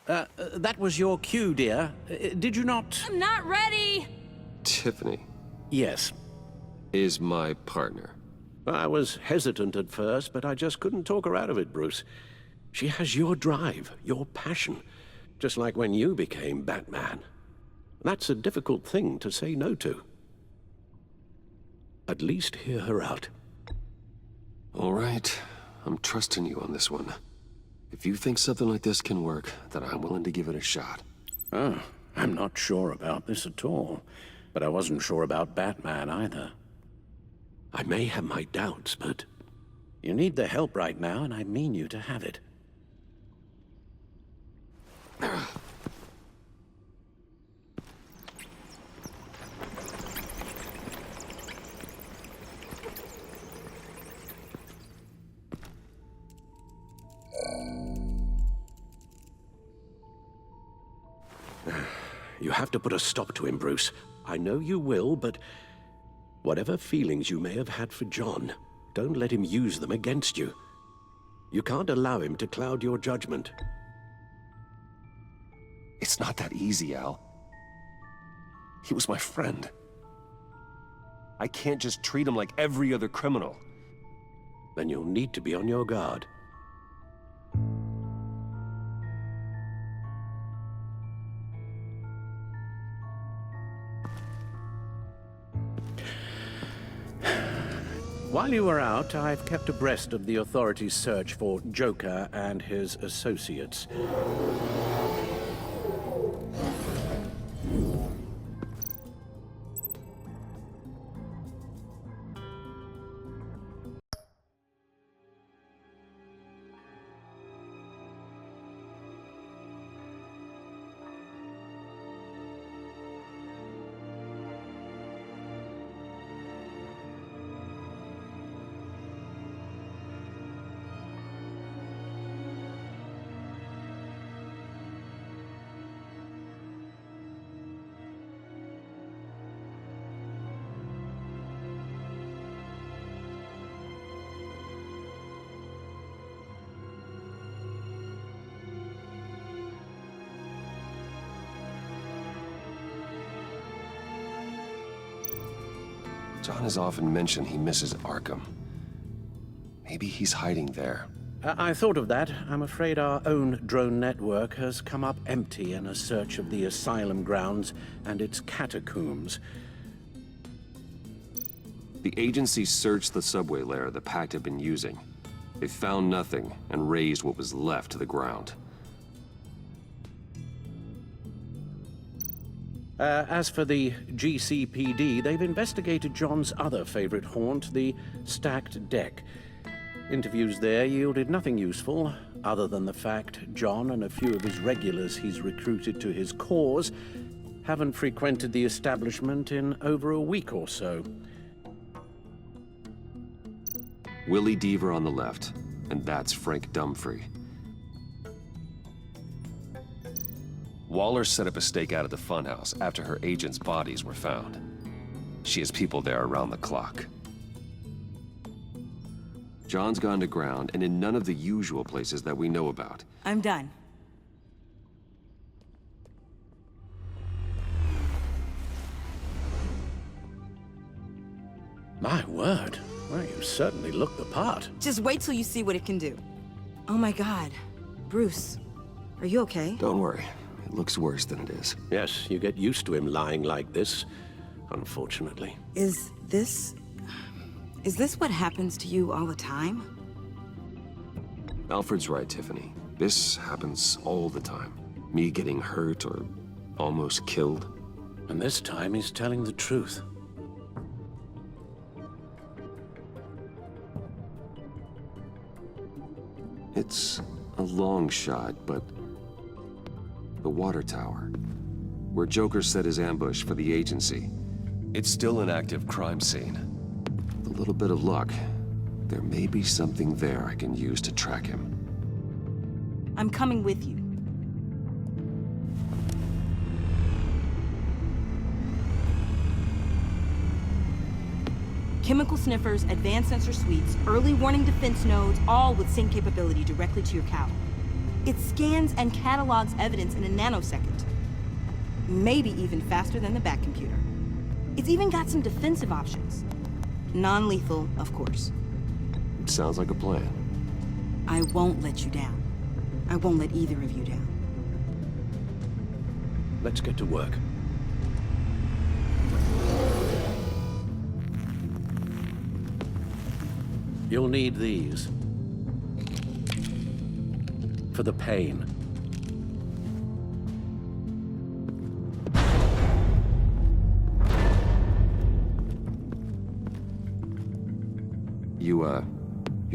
That was your cue, dear. Did you not... I'm not ready! Tiffany Yes. is my partner. I was hesitant at first, but I just couldn't talk her out of it, Bruce. She has your drive, your passion, just like when you became Batman. That's a difficult thing to say no to. At least hear her out. All right, I'm trusting you on this one. If you think something like this can work, then I'm willing to give it a shot. Oh, I'm not sure about this at all. But I wasn't sure about Batman either. I may have my doubts, but... You need the help right now, and I mean you to have it. You have to put a stop to him, Bruce. I know you will, but... whatever feelings you may have had for John, don't let him use them against you. You can't allow him to cloud your judgment. It's not that easy, Al. He was my friend. I can't just treat him like every other criminal. Then you'll need to be on your guard. While you were out, I've kept abreast of the authorities' search for Joker and his associates. John has often mentioned he misses Arkham. Maybe he's hiding there. I thought of that. I'm afraid our own drone network has come up empty in a search of the asylum grounds and its catacombs. The agency searched the subway lair the Pact had been using. They found nothing and razed what was left to the ground. As for the GCPD, they've investigated John's other favorite haunt, the stacked deck. Interviews there yielded nothing useful, other than the fact John and a few of his regulars he's recruited to his cause haven't frequented the establishment in over a week or so. Willie Deaver on the left, and that's Frank Dumfrey. Waller set up a stakeout at the funhouse after her agents' bodies were found. She has people there around the clock. John's gone to ground and in none of the usual places that we know about. I'm done. My word. Well, you certainly look the part. Just wait till you see what it can do. Oh my God. Bruce, are you okay? Don't worry. It looks worse than it is. Yes, you get used to him lying like this, unfortunately. Is this what happens to you all the time? Alfred's right, Tiffany. This happens all the time. Me getting hurt or almost killed. And this time he's telling the truth. It's a long shot, but the water tower, where Joker set his ambush for the agency, it's still an active crime scene. With a little bit of luck, there may be something there I can use to track him. I'm coming with you. Chemical sniffers, advanced sensor suites, early warning defense nodes, all with sync capability directly to your cowl. It scans and catalogs evidence in a nanosecond. Maybe even faster than the Bat computer. It's even got some defensive options. Non-lethal, of course. Sounds like a plan. I won't let you down. I won't let either of you down. Let's get to work. You'll need these. For the pain.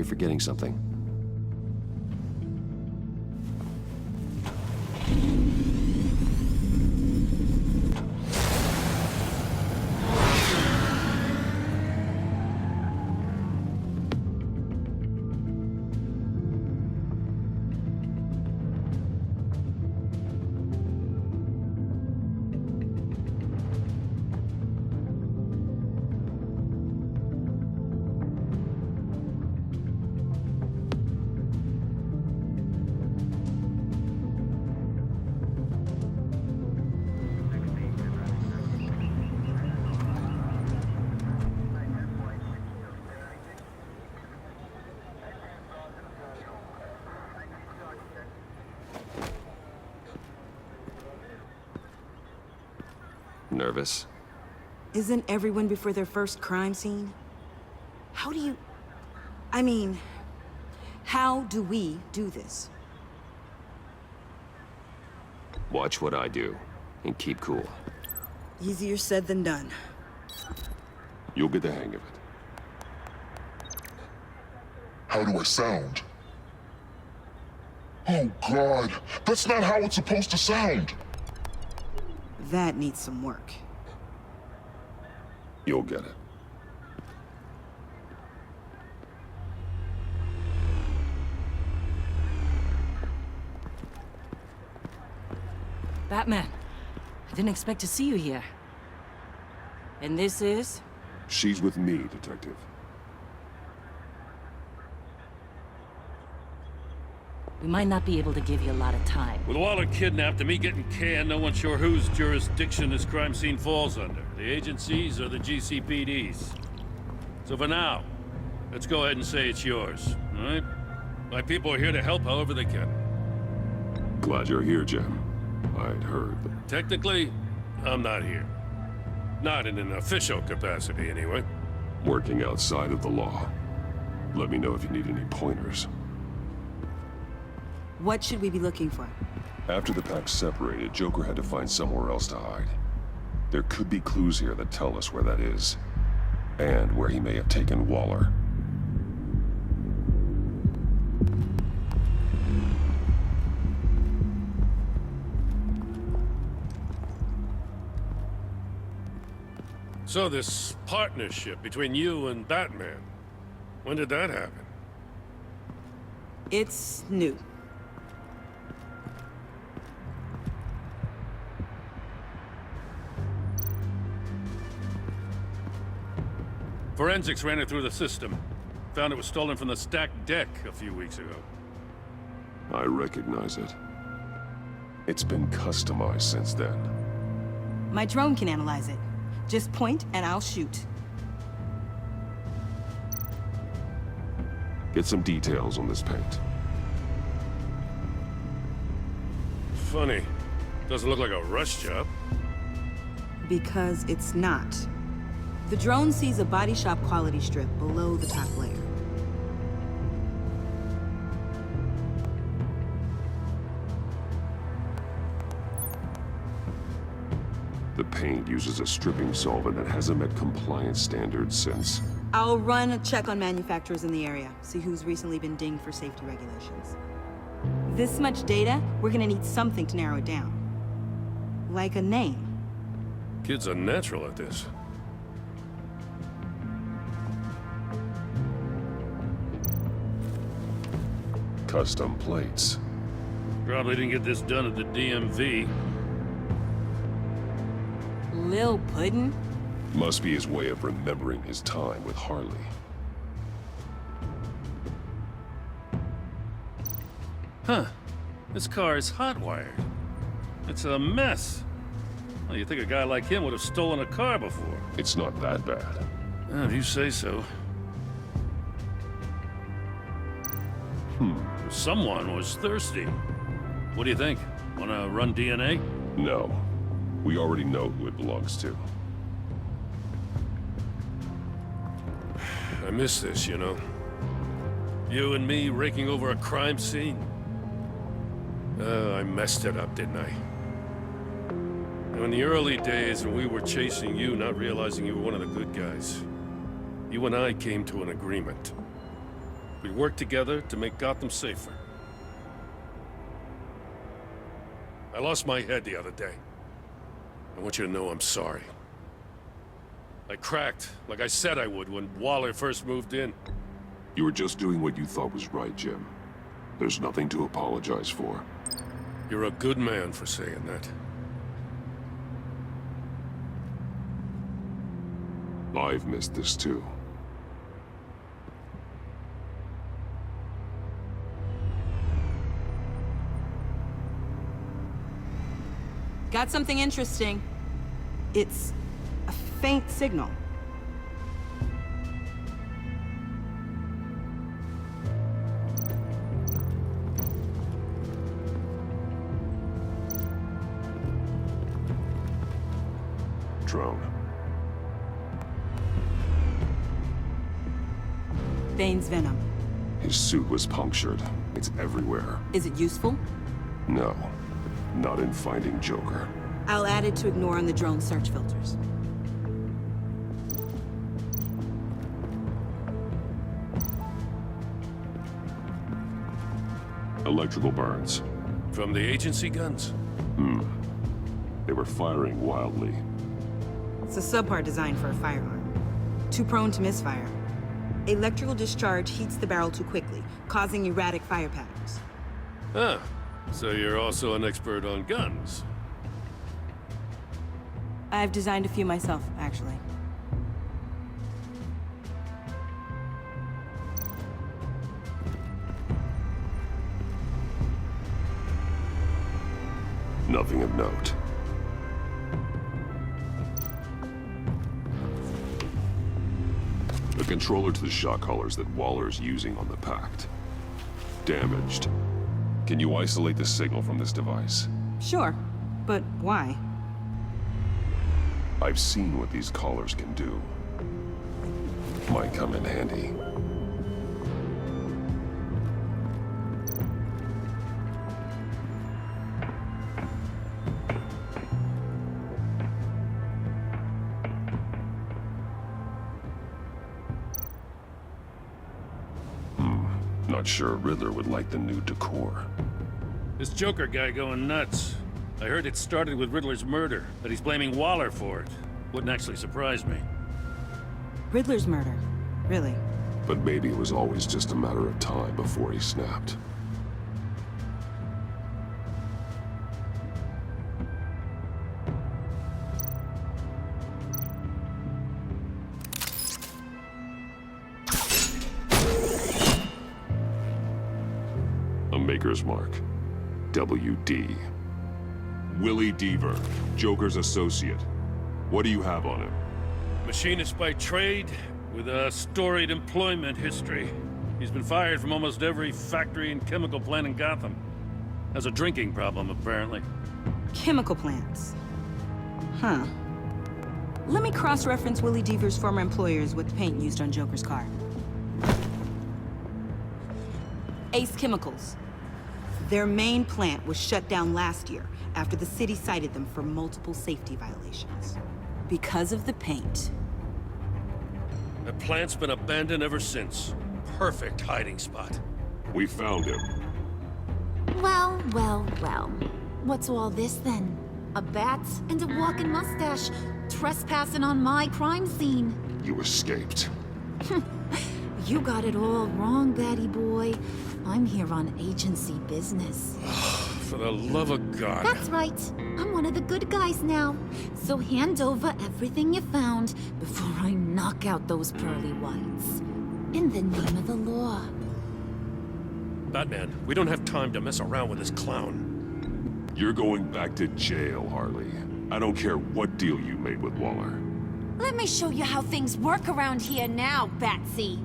You're forgetting something. Nervous? Isn't everyone before their first crime scene? How do you... I mean, how do we do this? Watch what I do, and keep cool. Easier said than done. You'll get the hang of it. How do I sound? Oh, God. That's not how it's supposed to sound. That needs some work. You'll get it. Batman, I didn't expect to see you here. And this is? She's with me, Detective. We might not be able to give you a lot of time. With Waller kidnapped and me getting canned, no one's sure whose jurisdiction this crime scene falls under. The agencies or the GCPD's. So for now, let's go ahead and say it's yours, all right? My people are here to help however they can. Glad you're here, Jim. I'd heard, but Technically, I'm not here. Not in an official capacity, anyway. working outside of the law. Let me know if you need any pointers. What should we be looking for? After the pack separated, Joker had to find somewhere else to hide. There could be clues here that tell us where that is, and where he may have taken Waller. So this partnership between you and Batman, when did that happen? It's new. Forensics ran it through the system. Found it was stolen from the stacked deck a few weeks ago. I recognize it. It's been customized since then. My drone can analyze it. Just point and I'll shoot. Get some details on this paint. Funny. Doesn't look like a rush job. Because it's not. The drone sees a body shop quality strip below the top layer. The paint uses a stripping solvent that hasn't met compliance standards since... I'll run a check on manufacturers in the area, see who's recently been dinged for safety regulations. This much data, we're gonna need something to narrow it down. Like a name. Kid's a natural at this. Custom plates. Probably didn't get this done at the DMV. Lil Puddin'? Must be his way of remembering his time with Harley. Huh. This car is hot-wired. It's a mess. Well, you think a guy like him would have stolen a car before? It's not that bad. Oh, if you say so. Someone was thirsty. What do you think? Wanna run DNA? No. We already know who it belongs to. I miss this, you know. You and me raking over a crime scene. I messed it up, didn't I? Now, in the early days when we were chasing you, not realizing you were one of the good guys, you and I came to an agreement. We worked together to make Gotham safer. I lost my head the other day. I want you to know I'm sorry. I cracked, like I said I would when Waller first moved in. You were just doing what you thought was right, Jim. There's nothing to apologize for. You're a good man for saying that. I've missed this too. Got something interesting. It's a faint signal. Drone. Bane's venom. His suit was punctured. It's everywhere. Is it useful? No. Not in finding Joker. I'll add it to ignore on the drone search filters. Electrical burns. From the agency guns? They were firing wildly. It's a subpart designed for a firearm. Too prone to misfire. Electrical discharge heats the barrel too quickly, causing erratic fire patterns. Ah, so you're also an expert on guns. I've designed a few myself, actually. Nothing of note. The controller to the shot collars that Waller's using on the Pact. Damaged. Can you isolate the signal from this device? Sure, but why? I've seen what these collars can do. Might come in handy. Not sure Riddler would like the new decor. This Joker guy going nuts. I heard it started with Riddler's murder, but he's blaming Waller for it. Wouldn't actually surprise me. Riddler's murder. Really? But maybe it was always just a matter of time before he snapped. A Maker's Mark. WD. Willie Deaver, Joker's associate. What do you have on him? Machinist by trade, with a storied employment history. He's been fired from almost every factory and chemical plant in Gotham. Has a drinking problem, apparently. Chemical plants. Huh. Let me cross-reference Willie Deaver's former employers with the paint used on Joker's car. Ace Chemicals. Their main plant was shut down last year after the city cited them for multiple safety violations. Because of the paint. The plant's been abandoned ever since. Perfect hiding spot. We found him. Well, well, well. What's all this then? A bat and a walking mustache trespassing on my crime scene. You escaped. You got it all wrong, Batty boy. I'm here on agency business. For the love of God. That's right. I'm one of the good guys now. So hand over everything you found before I knock out those pearly whites. In the name of the law. Batman, we don't have time to mess around with this clown. You're going back to jail, Harley. I don't care what deal you made with Waller. Let me show you how things work around here now, Batsy.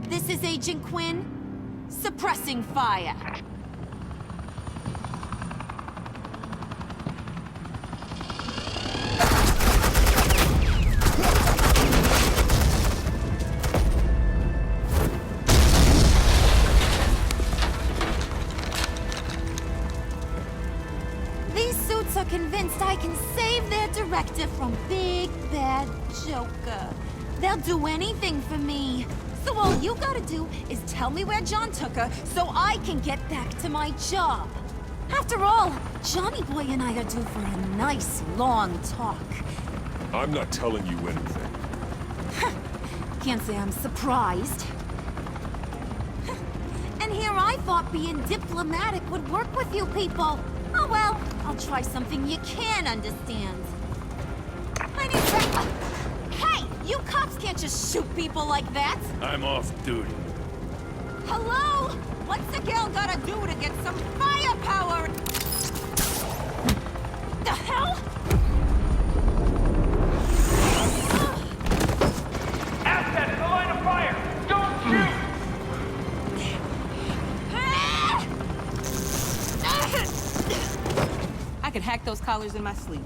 This is Agent Quinn, suppressing fire. These suits are convinced I can save their director from Big Bad Joker. They'll do anything for me. So all you gotta do is tell me where John took her so I can get back to my job. After all, Johnny Boy and I are due for a nice long talk. I'm not telling you anything. Can't say I'm surprised. And here I thought being diplomatic would work with you people. Oh well, I'll try something you can understand. I need Hey! You cops can't just shoot people like that! I'm off duty. Hello? What's a girl gotta do to get some firepower? The hell? Assets, the line of fire! Don't shoot! I could hack those collars in my sleep.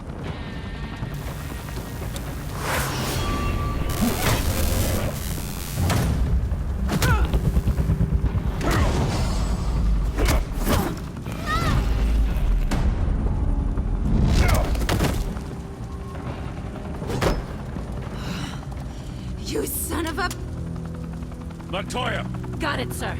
You son of a... Montoya! Got it, sir.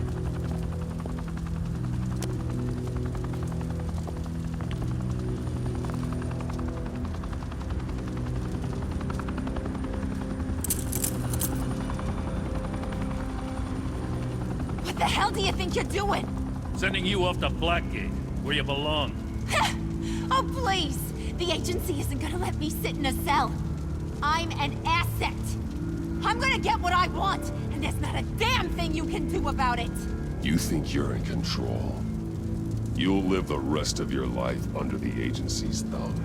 What the hell do you think you're doing? Sending you off to Blackgate, where you belong. Oh, please! The agency isn't gonna let me sit in a cell. I'm an asset. I'm gonna get what I want, and there's not a damn thing you can do about it. You think you're in control? You'll live the rest of your life under the agency's thumb.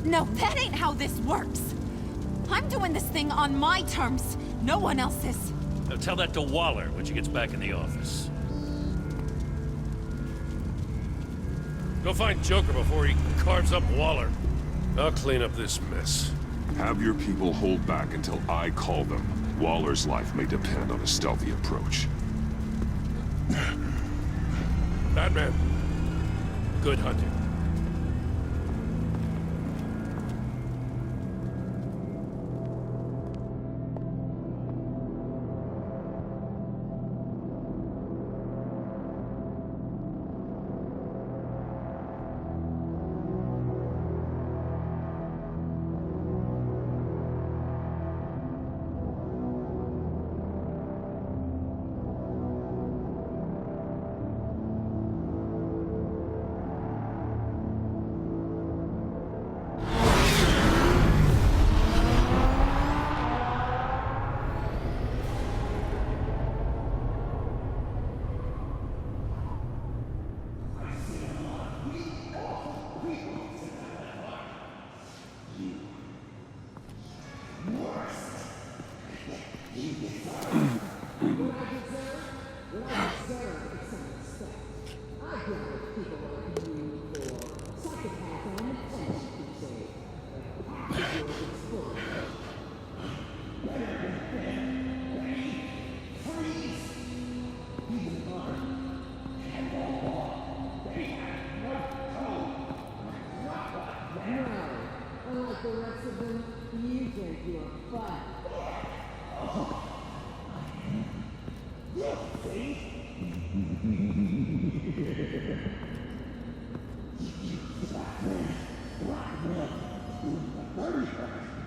No, that ain't how this works. I'm doing this thing on my terms, no one else's. Now tell that to Waller when she gets back in the office. Go find Joker before he carves up Waller. I'll clean up this mess. Have your people hold back until I call them. Waller's life may depend on a stealthy approach. Batman, good hunting.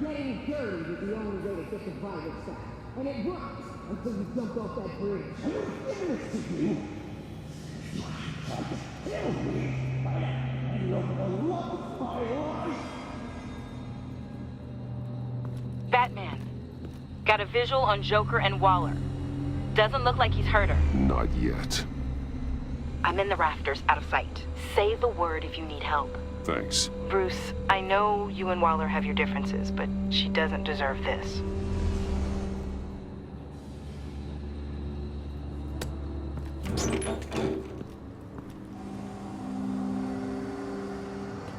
Getting dirty is the only way to get the virus back. And it works until you jump off that bridge. I don't give this to you. You tried to kill me. I love the love of my life. Batman. Got a visual on Joker and Waller. Doesn't look like he's hurt her. Not yet. I'm in the rafters, out of sight. Say the word if you need help. Thanks. Bruce, I know you and Waller have your differences, but she doesn't deserve this.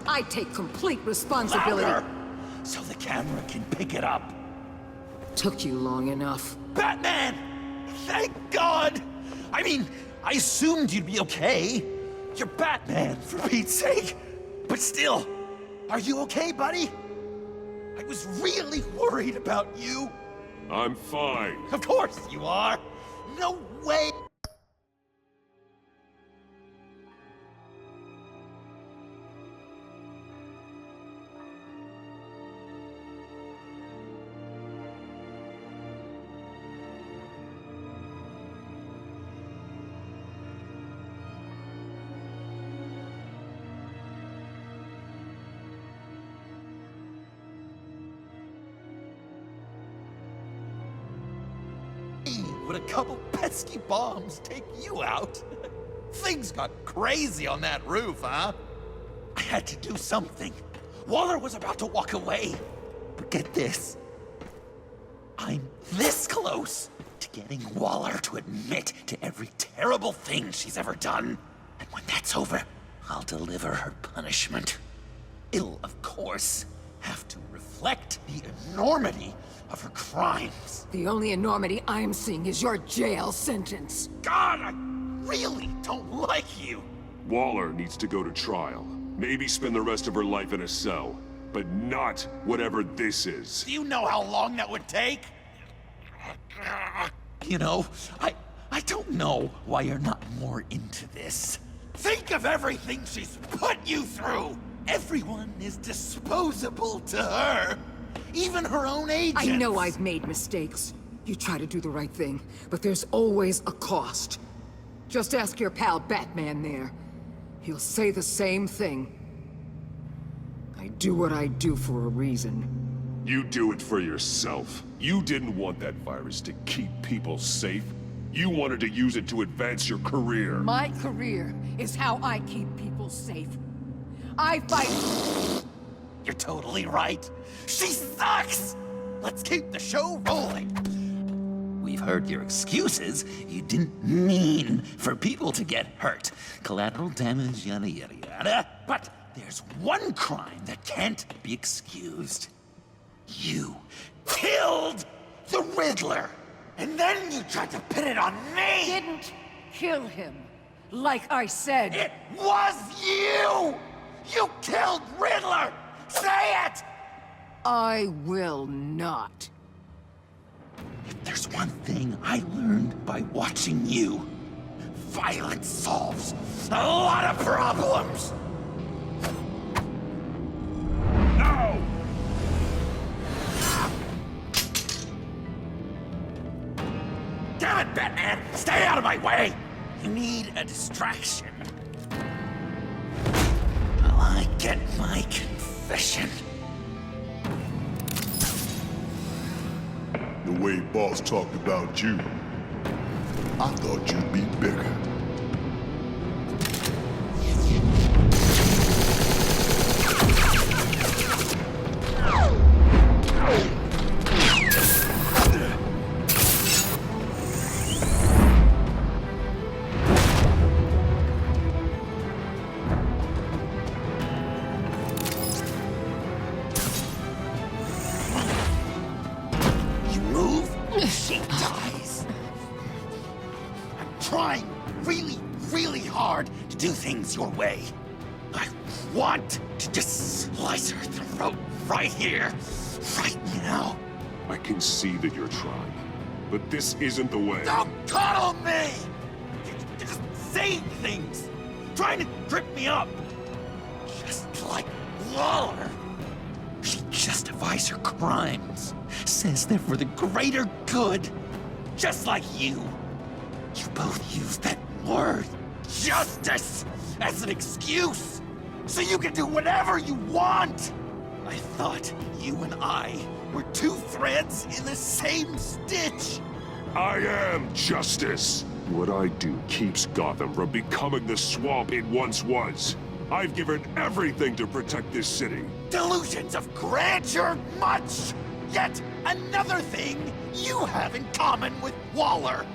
I take complete responsibility. Louder! So the camera can pick it up. Took you long enough. Batman! Thank God! I mean, I assumed you'd be okay. You're Batman, for Pete's sake. But still, are you okay, buddy? I was really worried about you. I'm fine. Of course you are. No way. Would a couple pesky bombs take you out? Things got crazy on that roof, huh? I had to do something. Waller was about to walk away. But get this. I'm this close to getting Waller to admit to every terrible thing she's ever done. And when that's over, I'll deliver her punishment. It'll, of course, have to reflect the enormity of her crimes. The only enormity I'm seeing is your jail sentence. God, I really don't like you. Waller needs to go to trial. Maybe spend the rest of her life in a cell. But not whatever this is. Do you know how long that would take? You know, I don't know why you're not more into this. Think of everything she's put you through! Everyone is disposable to her. Even her own agents. I know I've made mistakes. You try to do the right thing, but there's always a cost. Just ask your pal Batman there. He'll say the same thing. I do what I do for a reason. You do it for yourself. You didn't want that virus to keep people safe. You wanted to use it to advance your career. My career is how I keep people safe. I fight... You're totally right. She sucks! Let's keep the show rolling. We've heard your excuses. You didn't mean for people to get hurt. Collateral damage, yada yada yada. But there's one crime that can't be excused. You killed the Riddler! And then you tried to pin it on me! Didn't kill him. Like I said. It was you! You killed Riddler! Say it! I will not. If there's one thing I learned by watching you, violence solves a lot of problems! No! Damn it, Batman! Stay out of my way! You need a distraction. Will I get my confession? The way Boss talked about you, I thought you'd be bigger. She dies. I'm trying really hard to do things your way. I want to just slice her throat right here, right now. I can see that you're trying, but this isn't the way. Don't coddle me! You're just saying things, trying to trip me up. Just like Waller. She justifies her crimes, says they're for the greater good, just like you. You both use that word, justice, as an excuse, so you can do whatever you want. I thought you and I were two threads in the same stitch. I am justice. What I do keeps Gotham from becoming the swamp it once was. I've given everything to protect this city. Delusions of grandeur much! Yet another thing you have in common with Waller.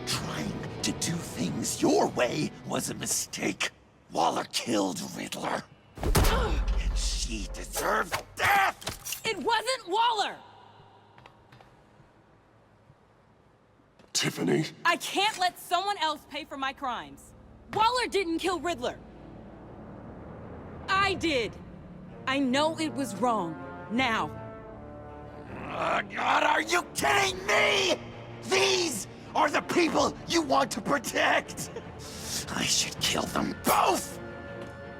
Trying to do things your way was a mistake. Waller killed Riddler. And she deserves death! It wasn't Waller! Tiffany? I can't let someone else pay for my crimes. Waller didn't kill Riddler. I did. I know it was wrong. Now. God, are you kidding me? These are the people you want to protect. I should kill them both.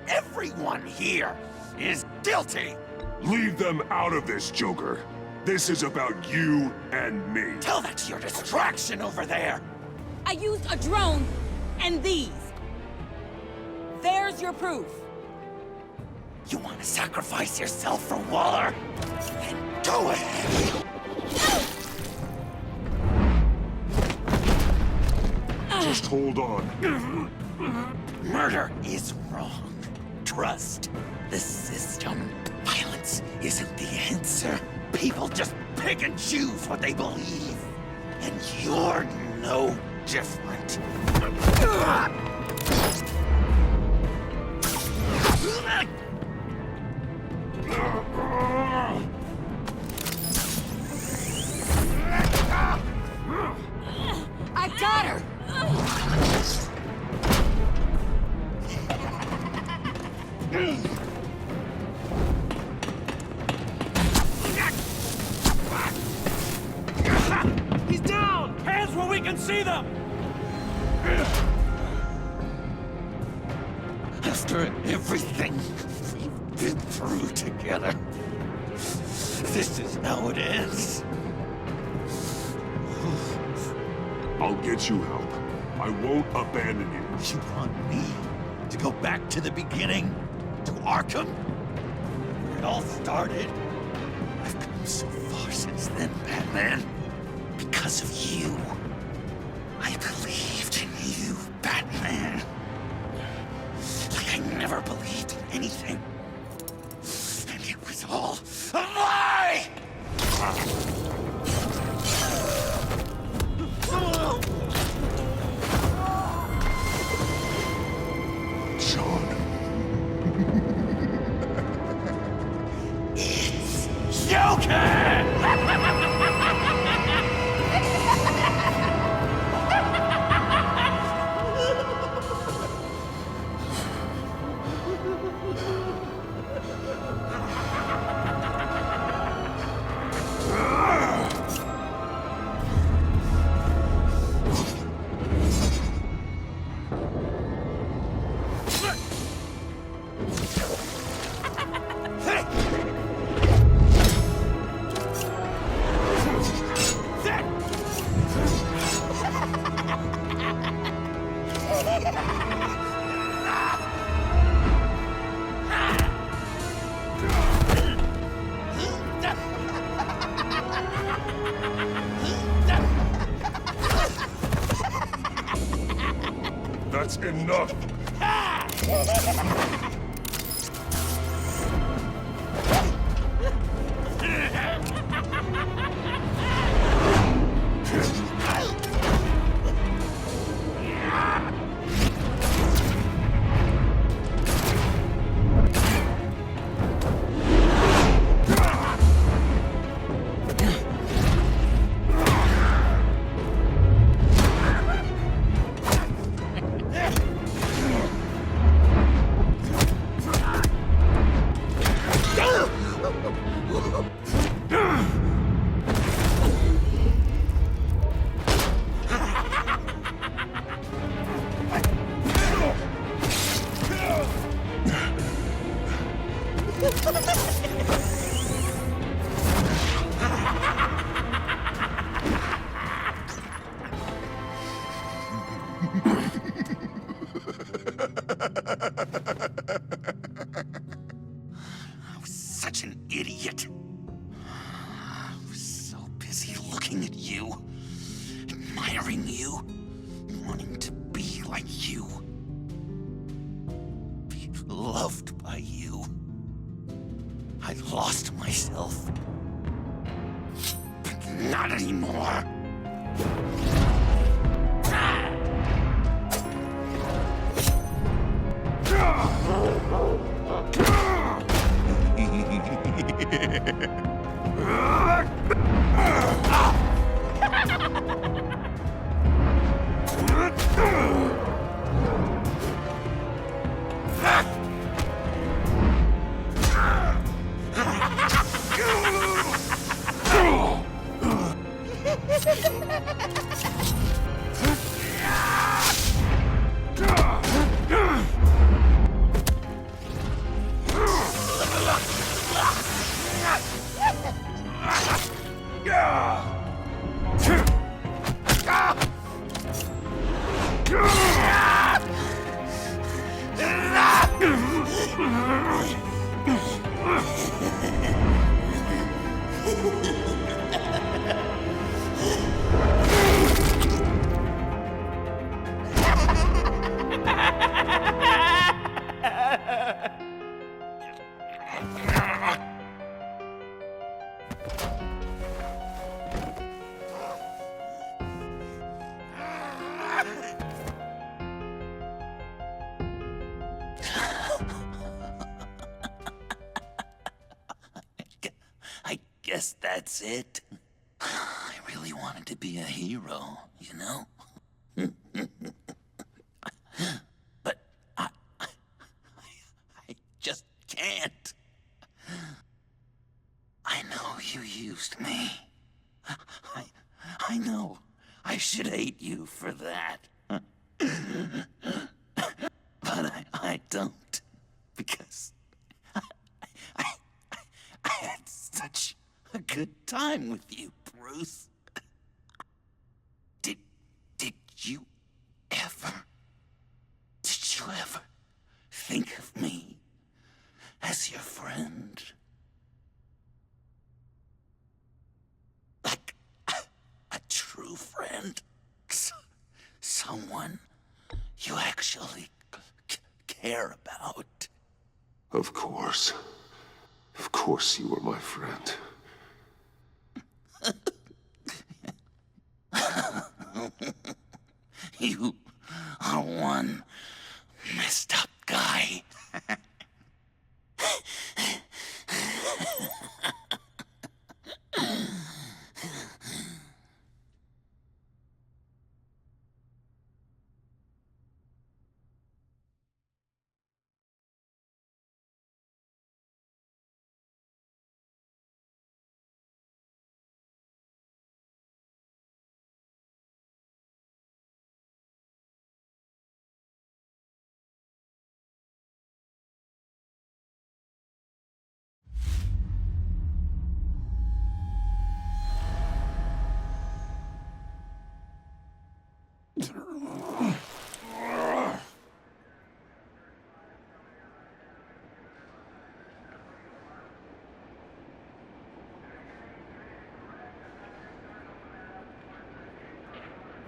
Everyone here is guilty. Leave them out of this, Joker. This is about you and me. Tell that to your distraction over there. I used a drone and these. There's your proof. You want to sacrifice yourself for Waller? Then go ahead. Just hold on. Murder is wrong. Trust the system. Violence isn't the answer. People just pick and choose what they believe. And you're no different. I got her! He's down! Hands where we can see them! After everything we've been through together, this is how it ends. I'll get you help. I won't abandon you. You want me to go back to the beginning? To Arkham? Where it all started? I've come so far since then, Batman. Because of you. I believed in you, Batman. Like I never believed in anything. And it was all a lie! John. It's Joker! That's enough! I was such an idiot. I was so busy looking at you, admiring you, loved by you. I lost myself. But not anymore. I guess that's it. I really wanted to be a hero, you know? But I just can't. I know you used me. I know I should hate you for that. But I don't, because I had such a good time with you, Bruce. Did you ever think of me as your friend? Like a true friend? Someone you actually care about? Of course. Of course you were my friend. You are one messed up guy.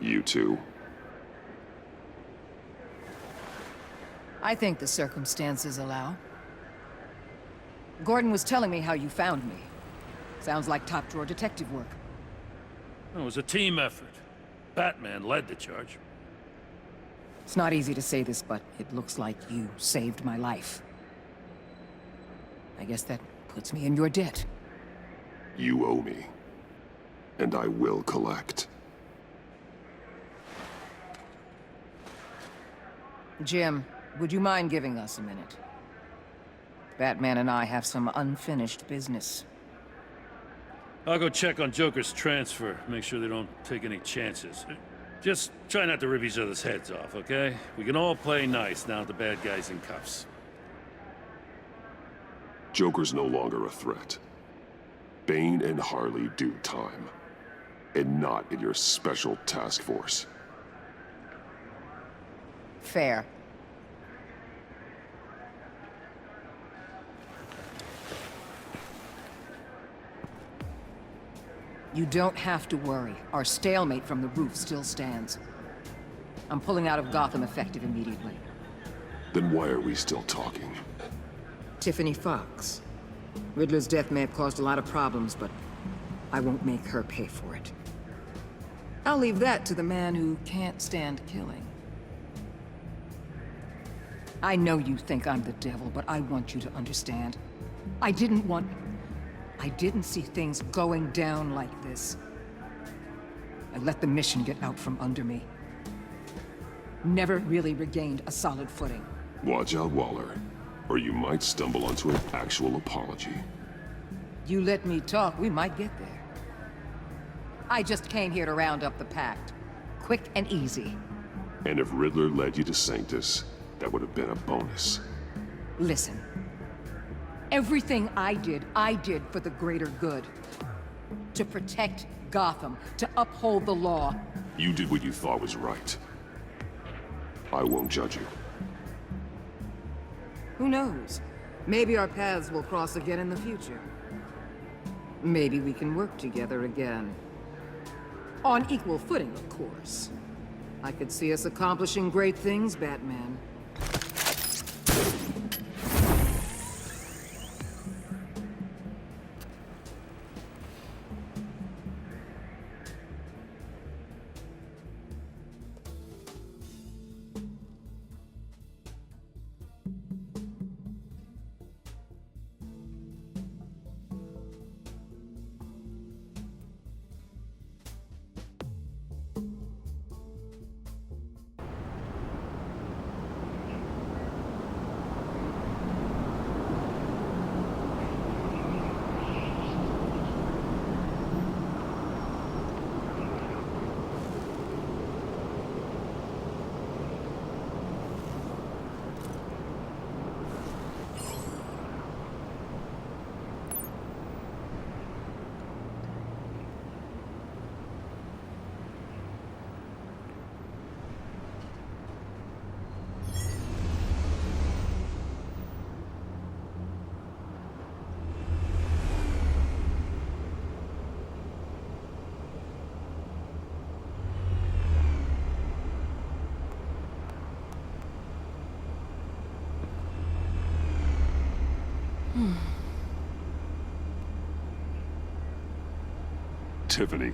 You two. I think the circumstances allow. Gordon was telling me how you found me. Sounds like top-drawer detective work. It was a team effort. Batman led the charge. It's not easy to say this, but it looks like you saved my life. I guess that puts me in your debt. You owe me. And I will collect. Jim, would you mind giving us a minute? Batman and I have some unfinished business. I'll go check on Joker's transfer, make sure they don't take any chances. Just try not to rip each other's heads off, okay? We can all play nice now that the bad guy's in cuffs. Joker's no longer a threat. Bane and Harley do time. And not in your special task force. Fair. You don't have to worry. Our stalemate from the roof still stands. I'm pulling out of Gotham effective immediately. Then why are we still talking? Tiffany Fox. Riddler's death may have caused a lot of problems, but I won't make her pay for it. I'll leave that to the man who can't stand killing. I know you think I'm the devil, but I want you to understand. I didn't see things going down like this. I let the mission get out from under me. Never really regained a solid footing. Watch out, Waller, or you might stumble onto an actual apology. You let me talk, we might get there. I just came here to round up the Pact. Quick and easy. And if Riddler led you to Sanctus, that would have been a bonus. Listen. Everything I did for the greater good. To protect Gotham, to uphold the law. You did what you thought was right. I won't judge you. Who knows? Maybe our paths will cross again in the future. Maybe we can work together again. On equal footing, of course. I could see us accomplishing great things, Batman. Tiffany.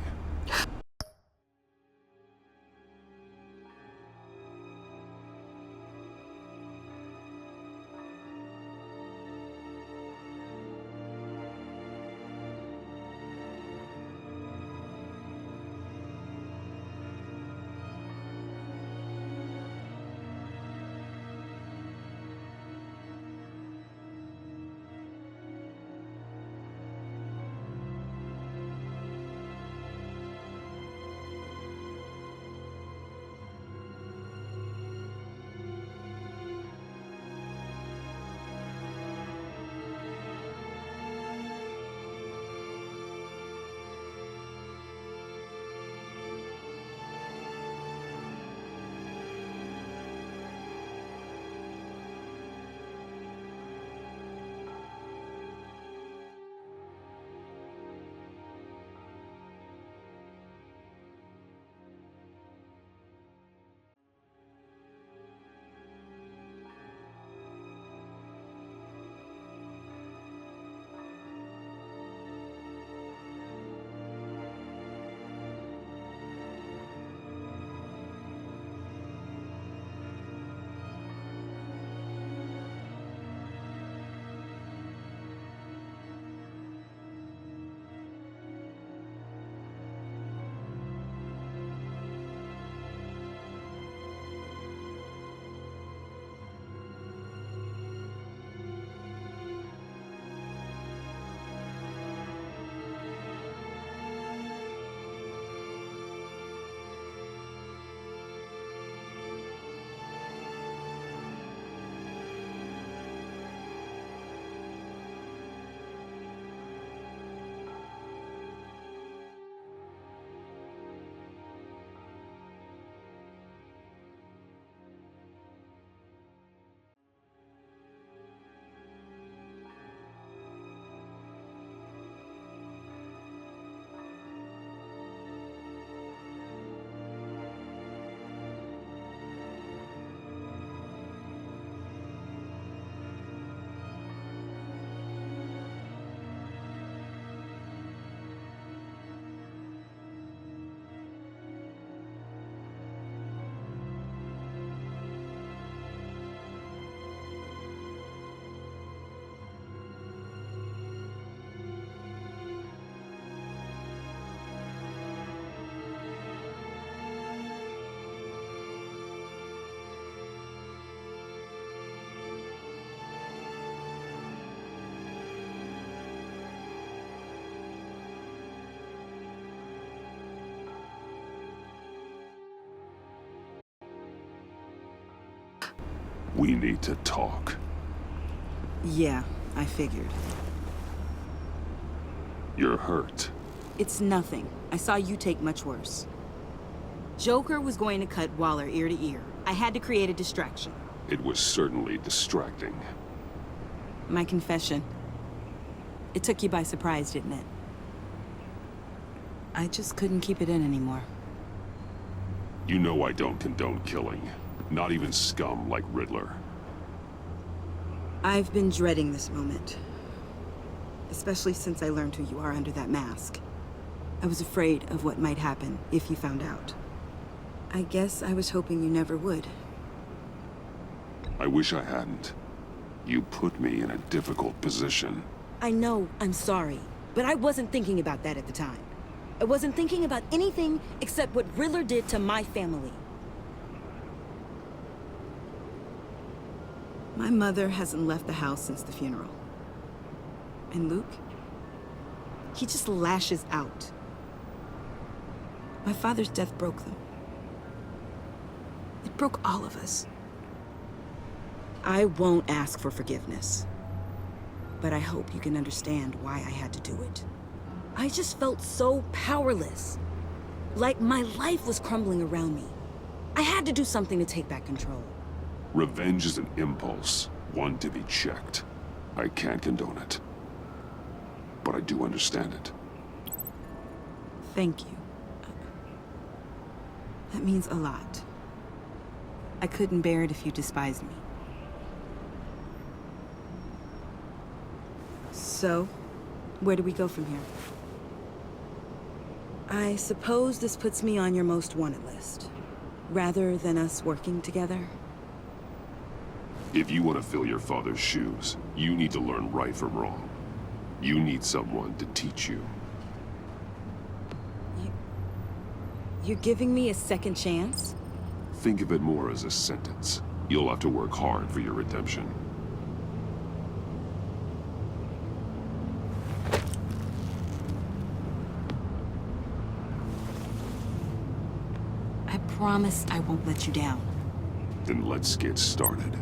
We need to talk. Yeah, I figured. You're hurt. It's nothing. I saw you take much worse. Joker was going to cut Waller ear to ear. I had to create a distraction. It was certainly distracting. My confession. It took you by surprise, didn't it? I just couldn't keep it in anymore. You know I don't condone killing. Not even scum like Riddler. I've been dreading this moment. Especially since I learned who you are under that mask. I was afraid of what might happen if you found out. I guess I was hoping you never would. I wish I hadn't. You put me in a difficult position. I know, I'm sorry. But I wasn't thinking about that at the time. I wasn't thinking about anything except what Riddler did to my family. My mother hasn't left the house since the funeral. And Luke? He just lashes out. My father's death broke them. It broke all of us. I won't ask for forgiveness. But I hope you can understand why I had to do it. I just felt so powerless. Like my life was crumbling around me. I had to do something to take back control. Revenge is an impulse, one to be checked. I can't condone it. But I do understand it. Thank you. That means a lot. I couldn't bear it if you despised me. So, where do we go from here? I suppose this puts me on your most wanted list, rather than us working together. If you want to fill your father's shoes, you need to learn right from wrong. You need someone to teach you. You're giving me a second chance? Think of it more as a sentence. You'll have to work hard for your redemption. I promise I won't let you down. Then let's get started.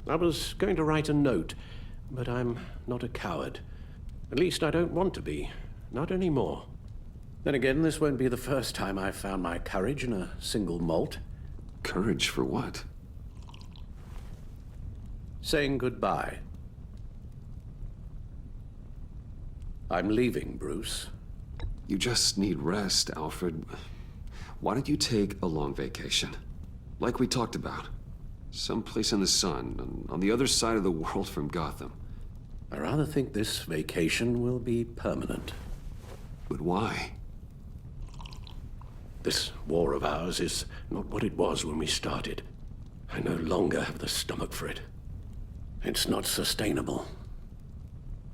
I was going to write a note, but I'm not a coward. At least I don't want to be. Not anymore. Then again, this won't be the first time I've found my courage in a single malt. Courage for what? Saying goodbye. I'm leaving, Bruce. You just need rest, Alfred. Why don't you take a long vacation? Like we talked about. Someplace in the sun, on the other side of the world from Gotham. I rather think this vacation will be permanent. But why? This war of ours is not what it was when we started. I no longer have the stomach for it. It's not sustainable.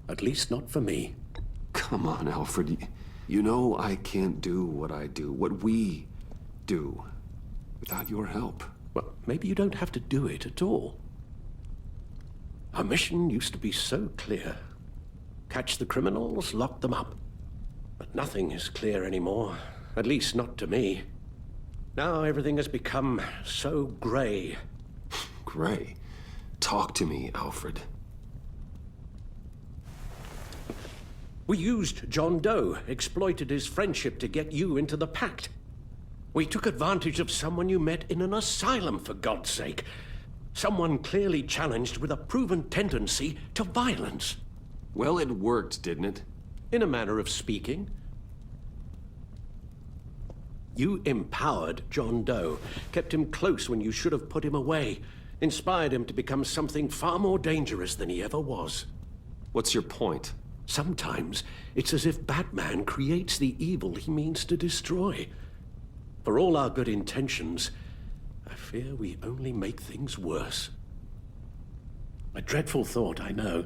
At least not for me. Come on, Alfred. You know I can't do what I do, what we do, without your help. Well, maybe you don't have to do it at all. Our mission used to be so clear. Catch the criminals, lock them up. But nothing is clear anymore. At least not to me. Now everything has become so gray. Gray? Talk to me, Alfred. We used John Doe, exploited his friendship to get you into the pact. We took advantage of someone you met in an asylum, for God's sake. Someone clearly challenged with a proven tendency to violence. Well, it worked, didn't it? In a manner of speaking. You empowered John Doe, kept him close when you should have put him away, inspired him to become something far more dangerous than he ever was. What's your point? Sometimes it's as if Batman creates the evil he means to destroy. For all our good intentions, I fear we only make things worse. A dreadful thought, I know,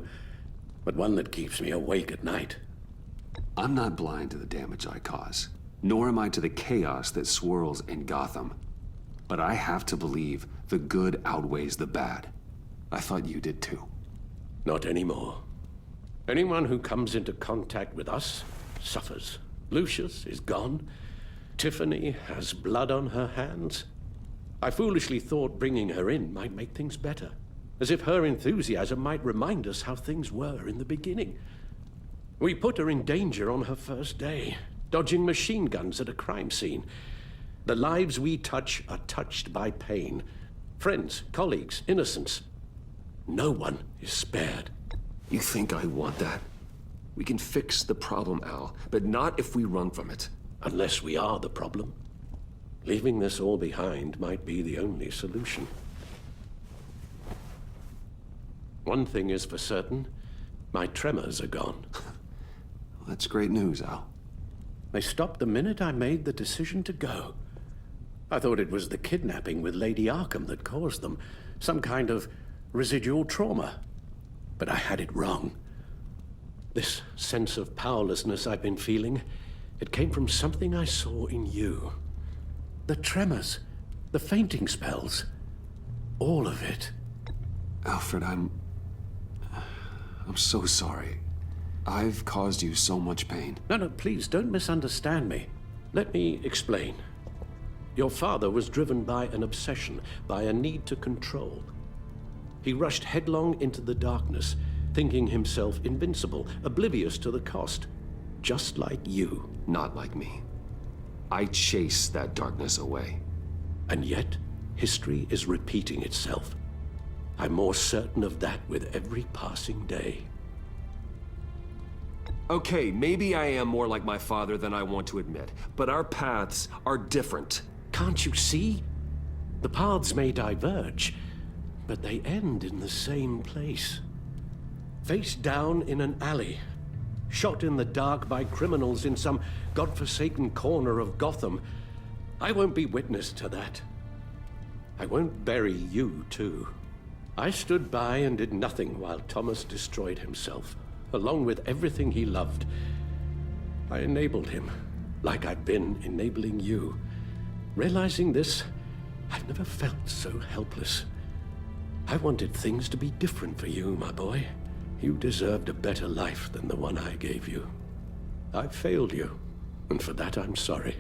but one that keeps me awake at night. I'm not blind to the damage I cause, nor am I to the chaos that swirls in Gotham. But I have to believe the good outweighs the bad. I thought you did too. Not anymore. Anyone who comes into contact with us suffers. Lucius is gone. Tiffany has blood on her hands. I foolishly thought bringing her in might make things better, as if her enthusiasm might remind us how things were in the beginning. We put her in danger on her first day, dodging machine guns at a crime scene. The lives we touch are touched by pain. Friends, colleagues, innocents. No one is spared. You think I want that? We can fix the problem, Al, but not if we run from it. Unless we are the problem. Leaving this all behind might be the only solution. One thing is for certain, my tremors are gone. Well, that's great news, Al. They stopped the minute I made the decision to go. I thought it was the kidnapping with Lady Arkham that caused them, some kind of residual trauma. But I had it wrong. This sense of powerlessness I've been feeling, it came from something I saw in you. The tremors, the fainting spells, all of it. Alfred, I'm so sorry. I've caused you so much pain. No, please, don't misunderstand me. Let me explain. Your father was driven by an obsession, by a need to control. He rushed headlong into the darkness, thinking himself invincible, oblivious to the cost. Just like you. Not like me. I chase that darkness away. And yet, history is repeating itself. I'm more certain of that with every passing day. Okay, maybe I am more like my father than I want to admit, but our paths are different. Can't you see? The paths may diverge, but they end in the same place. Face down in an alley, shot in the dark by criminals in some godforsaken corner of Gotham. I won't be witness to that. I won't bury you, too. I stood by and did nothing while Thomas destroyed himself, along with everything he loved. I enabled him, like I've been enabling you. Realizing this, I've never felt so helpless. I wanted things to be different for you, my boy. You deserved a better life than the one I gave you. I failed you, and for that I'm sorry.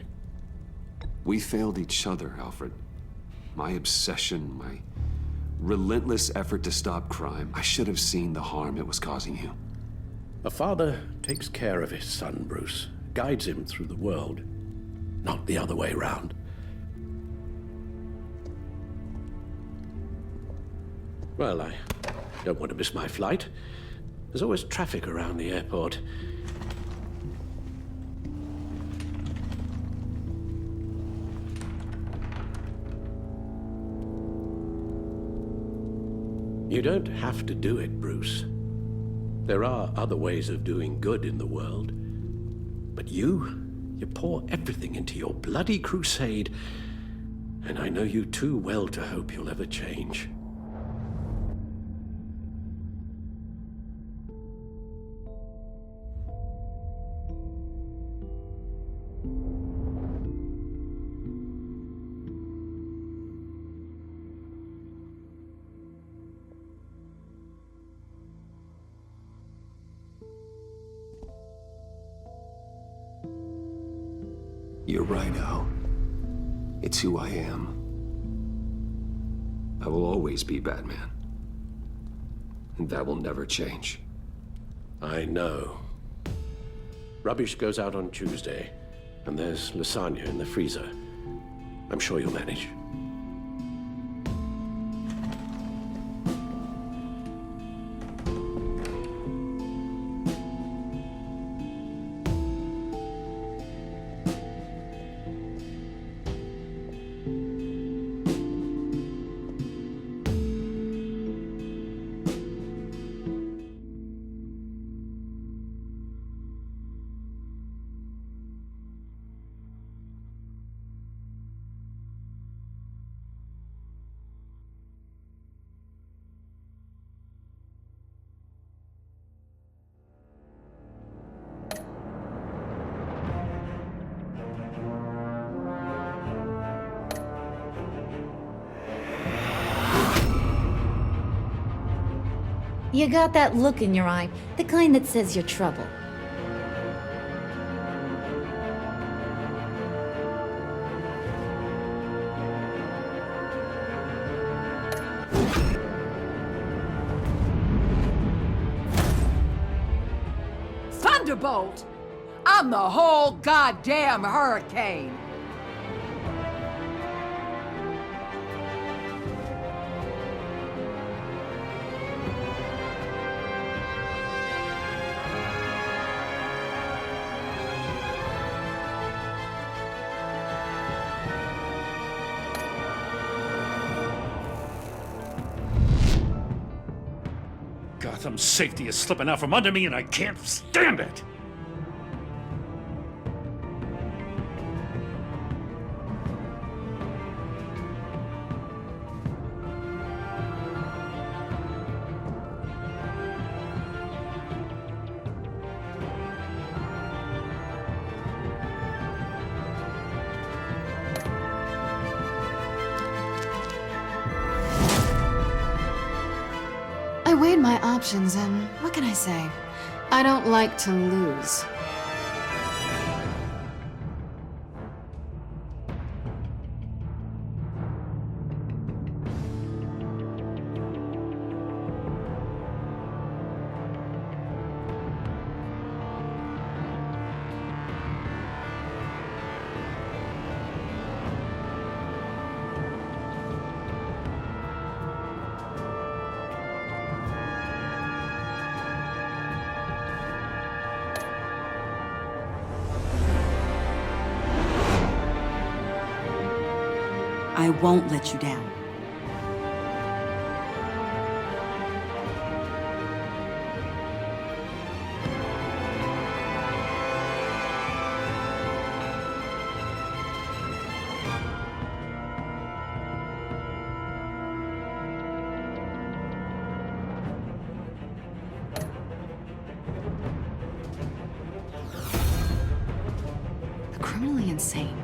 We failed each other, Alfred. My obsession, my relentless effort to stop crime. I should have seen the harm it was causing you. A father takes care of his son, Bruce, guides him through the world, not the other way around. Well, I don't want to miss my flight. There's always traffic around the airport. You don't have to do it, Bruce. There are other ways of doing good in the world. But you pour everything into your bloody crusade, and I know you too well to hope you'll ever change. You're right, Al. It's who I am. I will always be Batman. And that will never change. I know. Rubbish goes out on Tuesday, and there's lasagna in the freezer. I'm sure you'll manage. You got that look in your eye, the kind that says you're trouble. Thunderbolt! I'm the whole goddamn hurricane! Gotham's safety is slipping out from under me and I can't stand it! I weighed my options, and what can I say? I don't like to lose. I won't let you down. The criminally insane.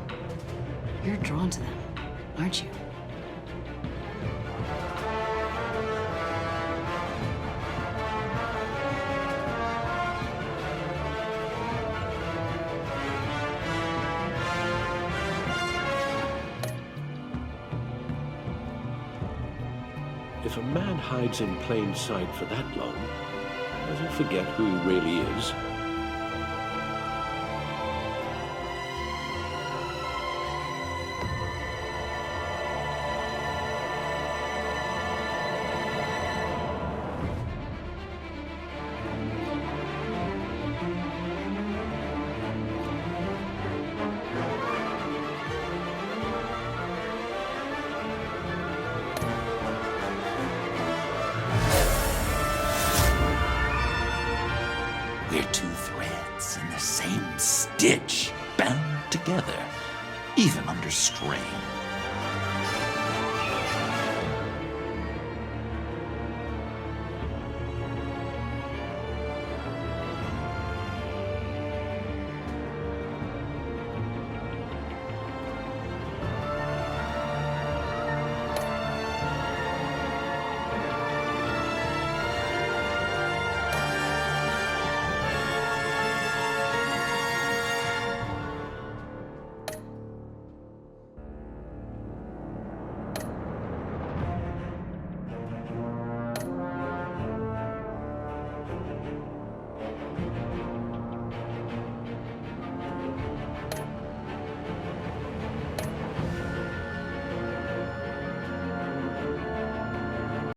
You're drawn to them, aren't you? If a man hides in plain sight for that long, does he forget who he really is? We're two threads in the same stitch, bound together, even under strain.